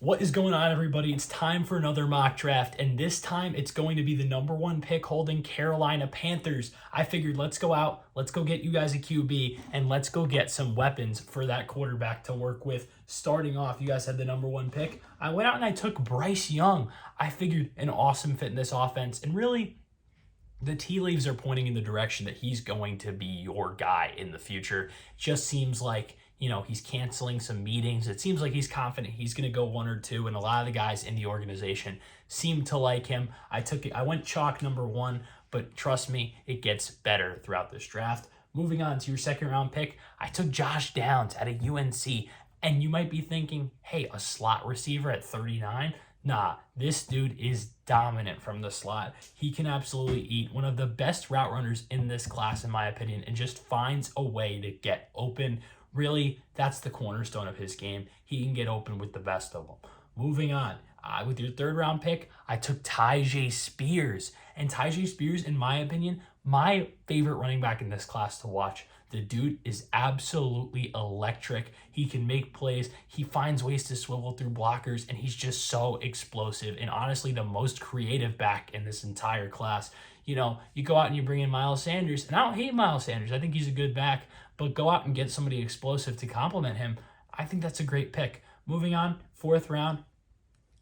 What is going on, everybody? It's time for another mock draft, and this time it's going to be the number one pick holding Carolina Panthers. I figured let's go out, let's go get you guys a QB, and let's go get some weapons for that quarterback to work with. Starting off, you guys had the number one pick. I went out and I took Bryce Young. I figured an awesome fit in this offense, and really, the tea leaves are pointing in the direction that he's going to be your guy in the future. It just seems like, he's canceling some meetings. It seems like he's confident he's going to go one or two, and a lot of the guys in the organization seem to like him. I went chalk number one, but trust me, it gets better throughout this draft. Moving on to your second round pick, I took Josh Downs out of UNC, and you might be thinking, hey, a slot receiver at 39? Nah, this dude is dominant from the slot. He can absolutely eat. One of the best route runners in this class, in my opinion, and just finds a way to get open. Really, that's the cornerstone of his game. He can get open with the best of them. Moving on, with your third round pick, I took Tyjae Spears. And Tyjae Spears, in my opinion, my favorite running back in this class to watch. The dude is absolutely electric. He can make plays. He finds ways to swivel through blockers, and he's just so explosive. And honestly, the most creative back in this entire class. You go out and you bring in Miles Sanders, and I don't hate Miles Sanders. I think he's a good back, but go out and get somebody explosive to complement him. I think that's a great pick. Moving on, fourth round,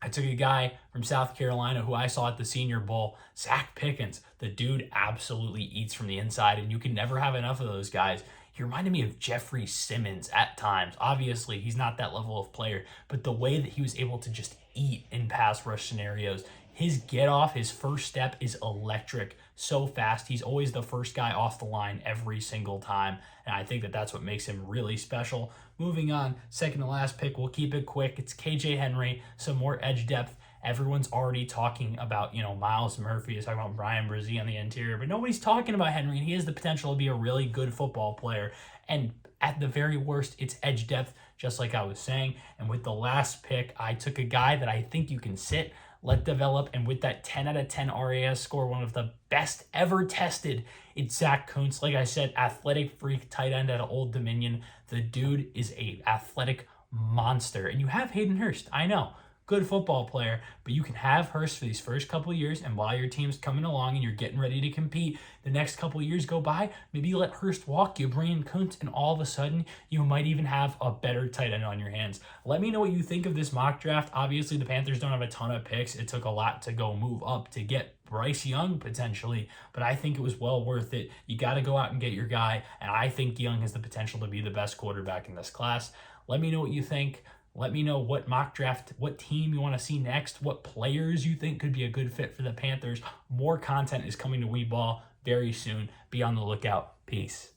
I took a guy from South Carolina who I saw at the Senior Bowl, Zach Pickens. The dude absolutely eats from the inside, and you can never have enough of those guys. He reminded me of Jeffrey Simmons at times. Obviously, he's not that level of player, but the way that he was able to just eat in pass rush scenarios, his get off, his first step is electric. So fast. He's always the first guy off the line every single time, and I think that that's what makes him really special. Moving on, second to last pick, we'll keep it quick. It's KJ Henry, some more edge depth. Everyone's already talking about, Miles Murphy is talking about Brian Brzee on the interior, but nobody's talking about Henry, and he has the potential to be a really good football player. And at the very worst, it's edge depth, just like I was saying. And with the last pick, I took a guy that I think you can sit, let develop, and with that 10 out of 10 RAS score, one of the best ever tested, it's Zach Kuntz. Like I said, athletic freak tight end out of Old Dominion. The dude is a athletic monster. And you have Hayden Hurst, I know, good football player, but you can have Hurst for these first couple of years, and while your team's coming along and you're getting ready to compete, the next couple of years go by, maybe you let Hurst walk, you bring in Kuntz, and all of a sudden, you might even have a better tight end on your hands. Let me know what you think of this mock draft. Obviously, the Panthers don't have a ton of picks. It took a lot to go move up to get Bryce Young potentially, but I think it was well worth it. You got to go out and get your guy, and I think Young has the potential to be the best quarterback in this class. Let me know what you think. Let me know what mock draft, what team you want to see next, what players you think could be a good fit for the Panthers. More content is coming to Weeball very soon. Be on the lookout. Peace.